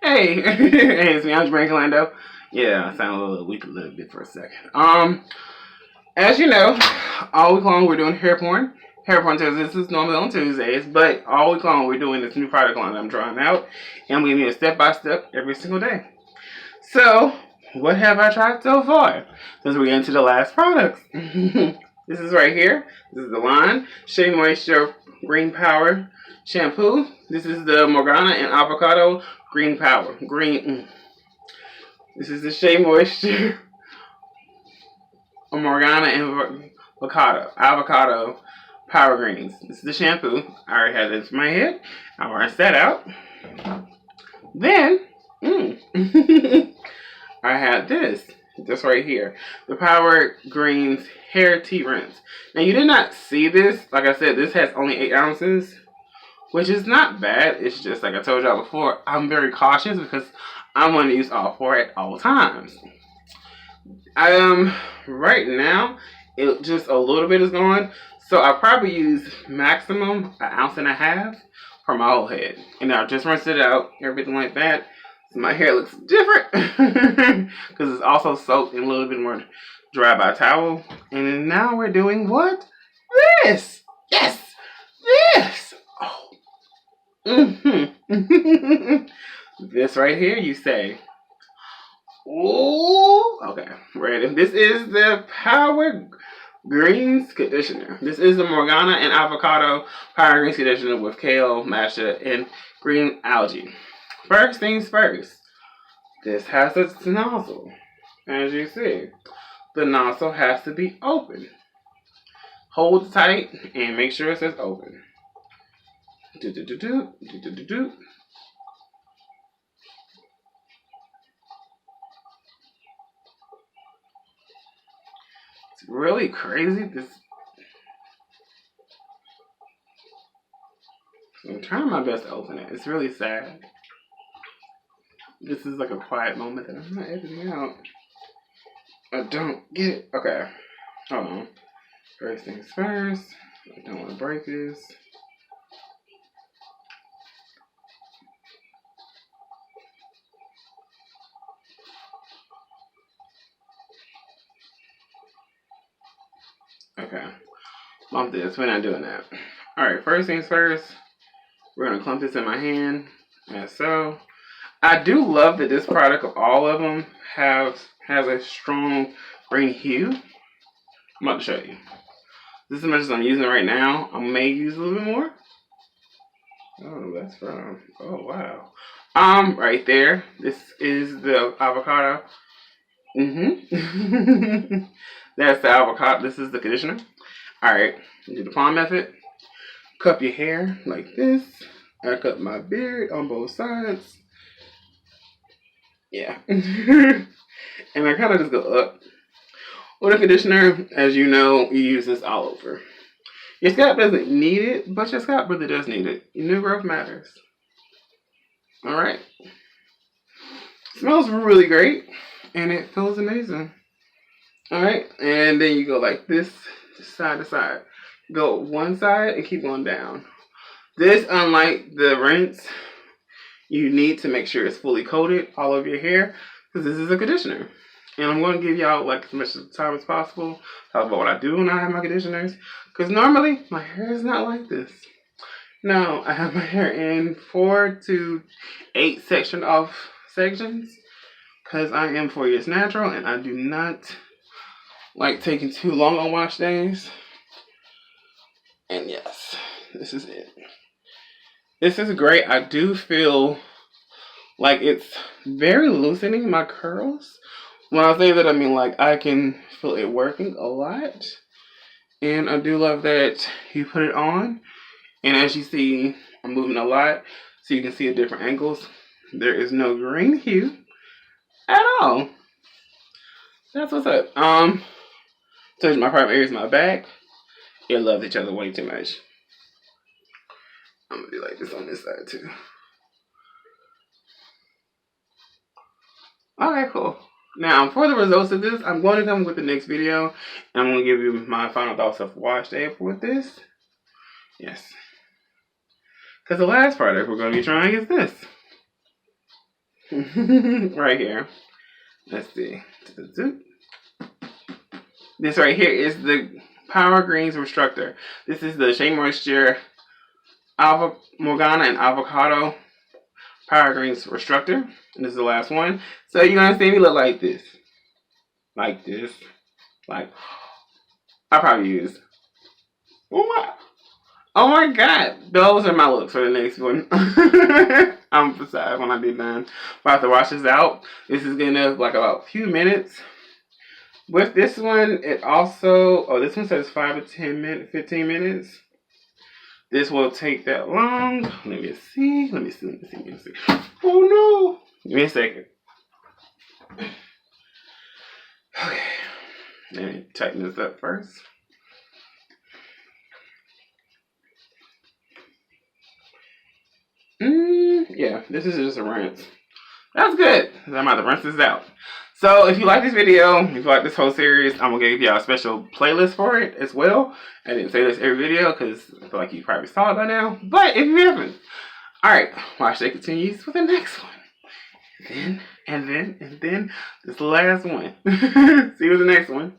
Hey, hey, it's me, I'm Jermaine Callando. Yeah, I sound a little weak a little bit for a second. As you know, all week long we're doing hair porn. Hair porn Tuesdays. This is normally on Tuesdays, but all week long we're doing this new product line that I'm trying out, and I'm giving you a step-by-step every single day. So, what have I tried so far? Since we get into the last products. This is right here. This is the line. Shea Moisture Power Shampoo. This is the Morninga and Avocado This is the Shea Moisture Morninga and Avocado Power Greens. This is the shampoo. I already had this in my head. I'll rinse that out. Then, I had this right here. The Power Greens Hair Tea Rinse. Now, you did not see this. Like I said, this has only 8 ounces. Which is not bad. It's just like I told y'all before, I'm very cautious because I want to use all 4 at all times. Right now, just a little bit is gone. So I'll probably use maximum 1.5 ounces for my whole head. And I'll just rinse it out, everything like that. So my hair looks different because it's also soaked in a little bit more dry by towel. And then now we're doing what? This! Yes! This! This right here, you say. Ooh, okay, ready. This is the Power Greens conditioner. This is the Morninga and Avocado Power Greens conditioner with kale, matcha, and green algae. First things first, this has a nozzle. As you see, the nozzle has to be open. Hold tight and make sure it says open. It's really crazy. I'm trying my best to open it. It's really sad. This is like a quiet moment that I'm not editing out. I don't get it. Okay. Hold on. First things first. I don't want to break this. Okay, bump this. We're not doing that. Alright, first things first, we're going to clump this in my hand, as so. I do love that this product, of all of them, has a strong green hue. I'm about to show you. This is as much as I'm using it right now. I may use a little bit more. Oh, that's from, oh wow. Right there, this is the avocado. That's the avocado. This is the conditioner. Alright, do the palm method. Cup your hair like this. I cut my beard on both sides. Yeah. And I kind of just go up. With a conditioner, as you know, you use this all over. Your scalp doesn't need it, but your scalp really does need it. Your new growth matters. Alright. Smells really great. And it feels amazing. Alright, and then you go like this, side to side. Go one side and keep going down. This, unlike the rinse, you need to make sure it's fully coated all over your hair, because this is a conditioner. And I'm going to give y'all like as much time as possible, talk about what I do when I have my conditioners, because normally my hair is not like this. No, I have my hair in 4 to 8 sections, because I am 4 years natural, and I do not like taking too long on wash days. And yes, this is it. This is great. I do feel like it's very loosening my curls. When I say that, I mean like I can feel it working a lot. And I do love that you put it on. And as you see, I'm moving a lot, so you can see at different angles. There is no green hue at all. That's what's up. Touch my private areas, my back. It loves each other way too much. I'm gonna do like this on this side too. Okay, cool. Now, for the results of this, I'm going to come with the next video, and I'm going to give you my final thoughts of wash day with this. Yes. Because the last product we're going to be trying is this. right here. Let's see. This right here is the Power Greens Reconstructor. This is the Shea Moisture Morninga and Avocado Power Greens Reconstructor. And this is the last one. So you're gonna see me look like this. Like this. Like I probably use. Oh my god. Those are my looks for the next one. I'm beside when I be done. I have to wash this out. This is gonna like about a few minutes. With this one, it also this one says 5 to 10 minutes, 15 minutes. This will take that long. Let me see. Oh no. Give me a second. Okay. Let me tighten this up first. Yeah, this is just a rinse. That's good. I'm about to rinse this out. So if you like this video, if you like this whole series, I'm going to give y'all a special playlist for it as well. I didn't say this every video because I feel like you probably saw it by now. But if you haven't, alright, watch it continues with the next one. And then this last one. See you with the next one.